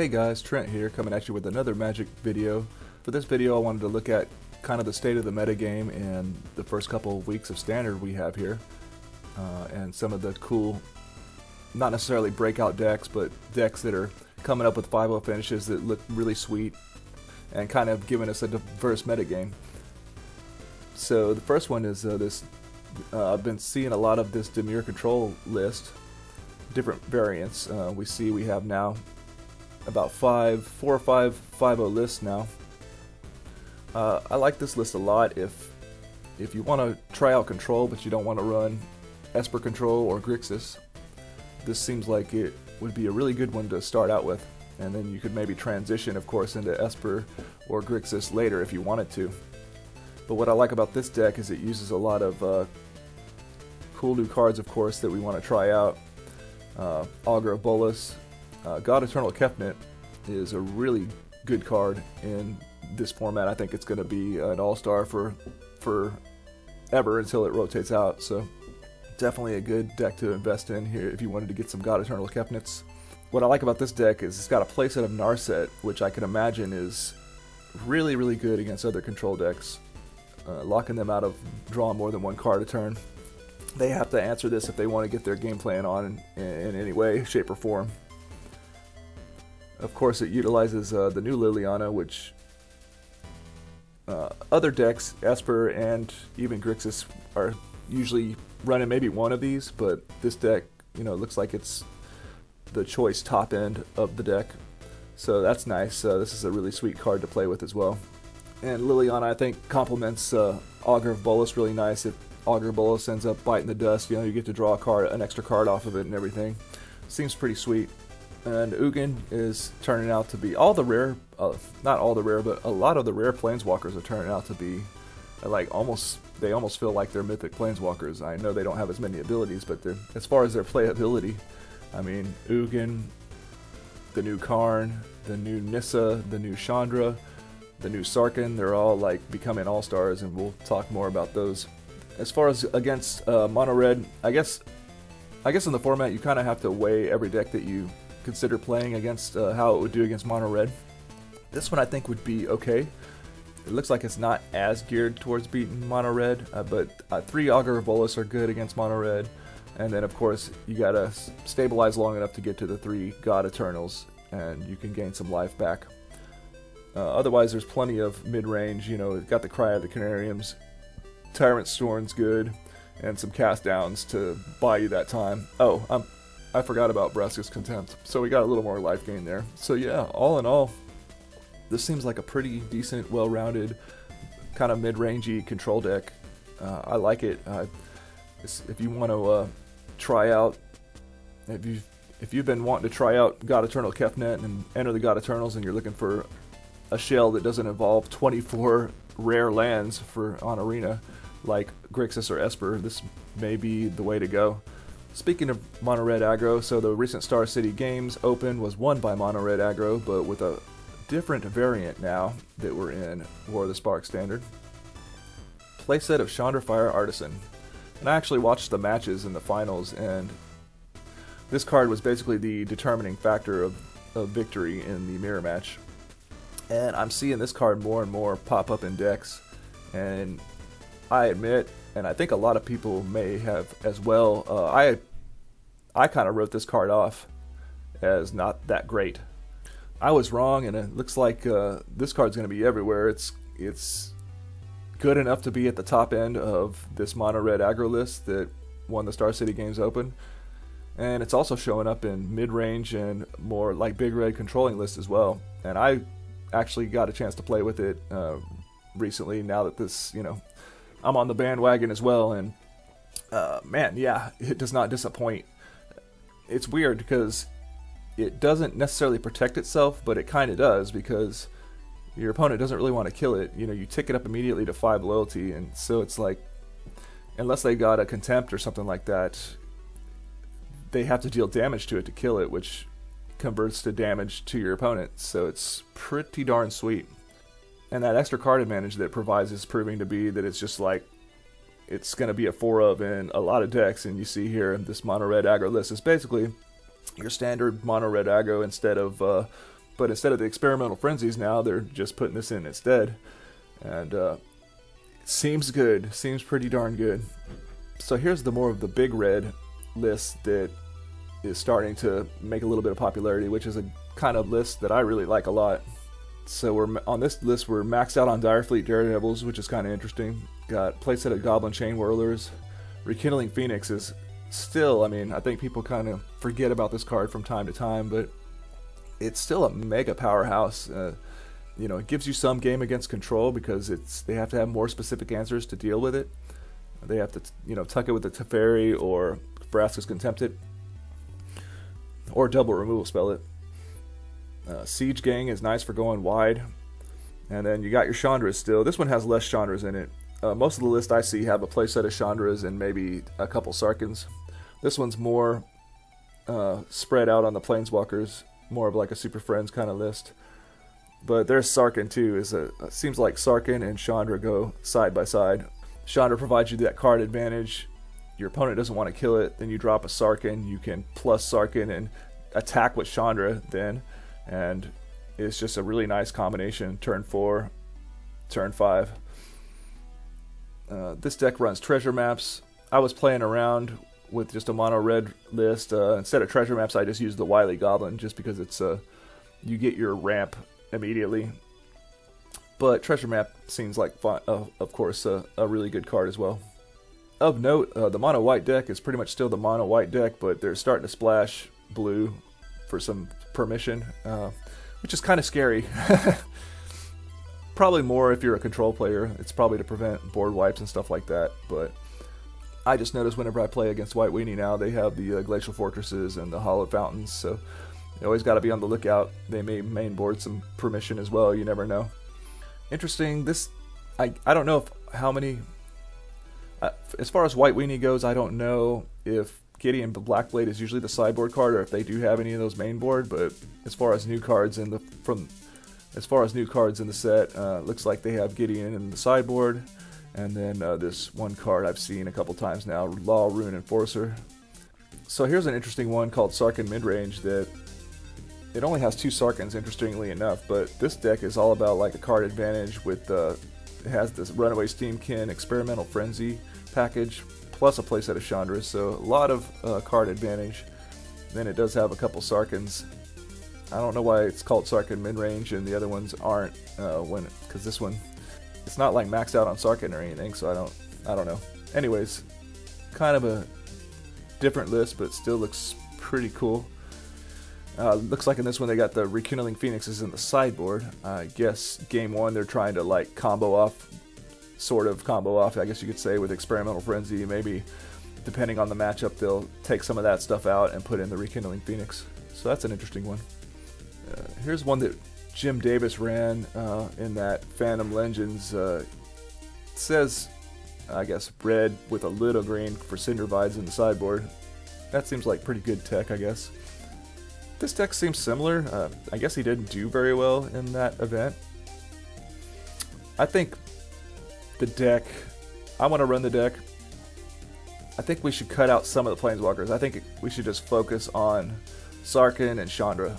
Hey guys, Trent here, coming at you with another Magic video. For this video I wanted to look at kind of the state of the metagame and the first couple of weeks of Standard we have here. And some of the cool, not necessarily breakout decks, but decks that are coming up with 5-0 finishes that look really sweet and kind of giving us a diverse metagame. So the first one is I've been seeing a lot of this Demure control list, different variants. We have now about 4 or 5 5-0 lists now. I like this list a lot if you want to try out control but you don't want to run Esper control or Grixis. This seems like it would be a really good one to start out with, and then you could maybe transition, of course, into Esper or Grixis later if you wanted to. But what I like about this deck is it uses a lot of cool new cards, of course, that we want to try out. Augur of Bolas. God Eternal Kefnet is a really good card in this format. I think it's going to be an all-star for ever until it rotates out, so definitely a good deck to invest in here if you wanted to get some God Eternal Kefnets. What I like about this deck is it's got a playset of Narset, which I can imagine is really, really good against other control decks, locking them out of drawing more than one card a turn. They have to answer this if they want to get their game plan on in any way, shape, or form. Of course, it utilizes the new Liliana, which other decks, Esper and even Grixis, are usually running maybe one of these, but this deck, looks like it's the choice top end of the deck. So that's nice. This is a really sweet card to play with as well. And Liliana, I think, complements Augur of Bolas really nice. If Augur of Bolas ends up biting the dust, you get to draw an extra card off of it and everything. Seems pretty sweet. And Ugin is turning out to be not all the rare, but a lot of the rare planeswalkers are turning out to be they almost feel like they're mythic planeswalkers. I know they don't have as many abilities, but as far as their playability, I mean, Ugin, the new Karn, the new Nissa, the new Chandra, the new Sarkhan, they're all becoming all-stars, and we'll talk more about those. As far as against mono red, I guess in the format you kind of have to weigh every deck that you consider playing against how it would do against mono red. This one I think would be okay. It looks like it's not as geared towards beating mono red, but 3 Augur of Bolas are good against mono red, and then of course you gotta stabilize long enough to get to the 3 God Eternals, and you can gain some life back. Otherwise, there's plenty of mid-range. Got the Cry of the Canariums, Tyrant Storm's good, and some cast downs to buy you that time. Oh, I forgot about Vraska's Contempt, so we got a little more life gain there. So yeah, all in all, this seems like a pretty decent, well-rounded, kind of mid-rangey control deck. I like it. If you want to try out, if you've been wanting to try out God Eternal Kefnet and enter the God Eternals, and you're looking for a shell that doesn't involve 24 rare lands on Arena, like Grixis or Esper, this may be the way to go. Speaking of mono red aggro, so the recent Star City Games Open was won by mono red aggro, but with a different variant now that we're in War of the Spark Standard. Playset of Chandrafire Artisan. And I actually watched the matches in the finals, and this card was basically the determining factor of victory in the mirror match. And I'm seeing this card more and more pop up in decks, and I admit, and I think a lot of people may have as well, I kind of wrote this card off as not that great. I was wrong, and it looks like this card's going to be everywhere. It's good enough to be at the top end of this mono red aggro list that won the Star City Games Open, and it's also showing up in mid-range and more like big red controlling lists as well. And I actually got a chance to play with it recently, now that this, I'm on the bandwagon as well, and man, yeah, it does not disappoint. It's weird because it doesn't necessarily protect itself, but it kind of does, because your opponent doesn't really want to kill it. You tick it up immediately to 5 loyalty, and so it's like, unless they got a contempt or something like that, they have to deal damage to it to kill it, which converts to damage to your opponent, so it's pretty darn sweet. And that extra card advantage that it provides is proving to be that it's just it's going to be a 4 of in a lot of decks, and you see here this mono red aggro list is basically your standard mono red aggro instead of But instead of the experimental frenzies now, they're just putting this in instead. And it seems good. Seems pretty darn good. So here's the more of the big red list that is starting to make a little bit of popularity, which is a kind of list that I really like a lot. So we're on this list, we're maxed out on Direfleet Daredevils, which is kind of interesting. Got playset of Goblin Chain Whirlers. Rekindling Phoenix is still, I mean, I think people kind of forget about this card from time to time, but it's still a mega powerhouse. You know, it gives you some game against control because they have to have more specific answers to deal with it. They have to, you know, tuck it with the Teferi or Vraska's Contempt it, or double removal spell it. Siege Gang is nice for going wide. And then you got your Chandras still. This one has less Chandras in it. Most of the list I see have a playset of Chandras and maybe a couple Sarkans. This one's more spread out on the Planeswalkers, more of like a Super Friends kind of list. But there's Sarkhan too. It seems like Sarkhan and Chandra go side by side. Chandra provides you that card advantage. Your opponent doesn't want to kill it, then you drop a Sarkhan. You can plus Sarkhan and attack with Chandra then. And it's just a really nice combination. Turn 4, turn 5. This deck runs treasure maps. I was playing around with just a mono red list. Instead of treasure maps, I just used the Wily Goblin just because it's you get your ramp immediately. But treasure map seems like fun, of course a really good card as well. Of note, the mono white deck is pretty much still the mono white deck, but they're starting to splash blue for some permission, which is kind of scary. Probably more if you're a control player. It's probably to prevent board wipes and stuff like that, but I just noticed whenever I play against White Weenie now, they have the Glacial Fortresses and the Hollowed Fountains, so you always got to be on the lookout. They may main board some permission as well, you never know. Interesting, this, I don't know how many, as far as White Weenie goes, I don't know if Gideon Blackblade is usually the sideboard card or if they do have any of those main board, but as far as new cards in the set, looks like they have Gideon in the sideboard, and then this one card I've seen a couple times now, Law Rune Enforcer. So here's an interesting one called Sarkhan Midrange that it only has 2 Sarkhans, interestingly enough, but this deck is all about like a card advantage with it has this Runaway Steamkin Experimental Frenzy package plus a playset of Chandras, so a lot of card advantage. Then it does have a couple Sarkhans. I don't know why it's called Sarkhan Midrange and the other ones aren't, because this one, it's not like maxed out on Sarkhan or anything, so I don't know. Anyways, kind of a different list, but still looks pretty cool. Looks like in this one they got the Rekindling Phoenixes in the sideboard. I guess game 1 they're trying to like sort of combo off, I guess you could say, with Experimental Frenzy. Maybe depending on the matchup they'll take some of that stuff out and put in the Rekindling Phoenix. So that's an interesting one. Here's one that Jim Davis ran in that Phantom Legends. It says, I guess, red with a little green for Cinder Vides in the sideboard. That seems like pretty good tech, I guess. This deck seems similar. I guess he didn't do very well in that event. I think the deck, I want to run the deck. I think we should cut out some of the Planeswalkers. I think we should just focus on Sarkhan and Chandra.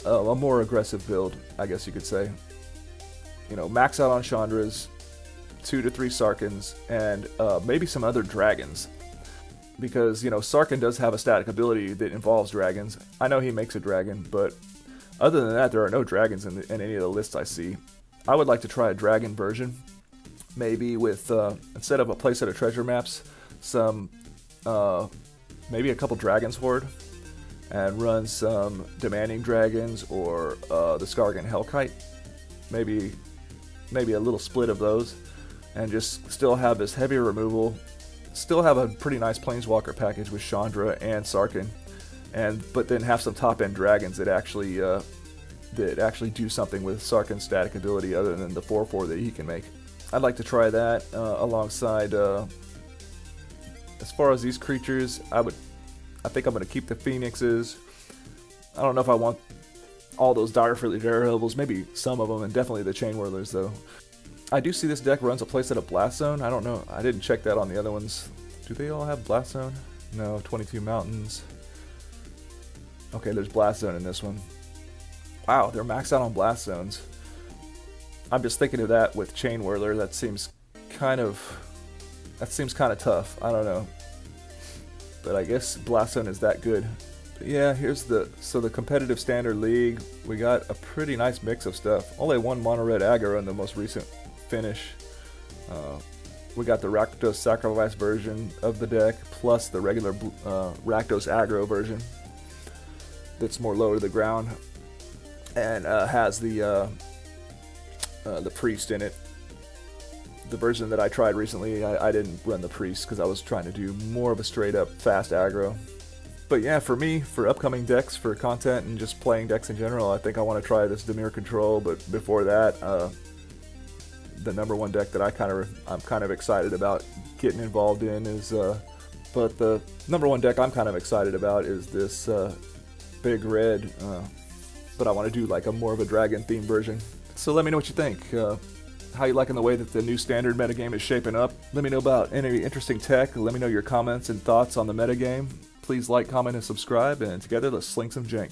A more aggressive build, I guess you could say. You know, max out on Chandras, 2 to 3 Sarkhans, and maybe some other dragons. Because, you know, Sarkhan does have a static ability that involves dragons. I know he makes a dragon, but other than that, there are no dragons in any of the lists I see. I would like to try a dragon version. Maybe with, instead of a playset of treasure maps, maybe a couple Dragon's Horde. And run some Demanding Dragons or the Skargan Hellkite. Maybe a little split of those. And just still have this heavier removal. Still have a pretty nice Planeswalker package with Chandra and Sarkhan. But then have some top-end dragons that actually do something with Sarkhan's static ability other than the 4/4 that he can make. I'd like to try that alongside... as far as these creatures, I think I'm going to keep the Phoenixes. I don't know if I want all those Direfleet Daredevils, maybe some of them, and definitely the Chain Whirlers, though. I do see this deck runs a playset of Blast Zone. I don't know. I didn't check that on the other ones. Do they all have Blast Zone? No, 22 Mountains. Okay, there's Blast Zone in this one. Wow, they're maxed out on blast zones. I'm just thinking of that with Chain Whirler. That seems kind of tough. I don't know, but I guess blast zone is that good. But yeah, here's the competitive standard league. We got a pretty nice mix of stuff. Only one mono red aggro in the most recent finish. We got the Rakdos Sacrifice version of the deck, plus the regular Rakdos aggro version that's more low to the ground, and has the priest in it. The version that I tried recently, I didn't run the priest because I was trying to do more of a straight up fast aggro. But yeah, for me, for upcoming decks, for content, and just playing decks in general, I think I want to try this Dimir Control. But before that, the number one deck that I'm kind of excited about getting involved in is, but the number one deck I'm kind of excited about is this big red. But I want to do like a more of a dragon themed version. So let me know what you think. How you liking the way that the new standard metagame is shaping up? Let me know about any interesting tech. Let me know your comments and thoughts on the metagame. Please like, comment, and subscribe, and together let's sling some jank.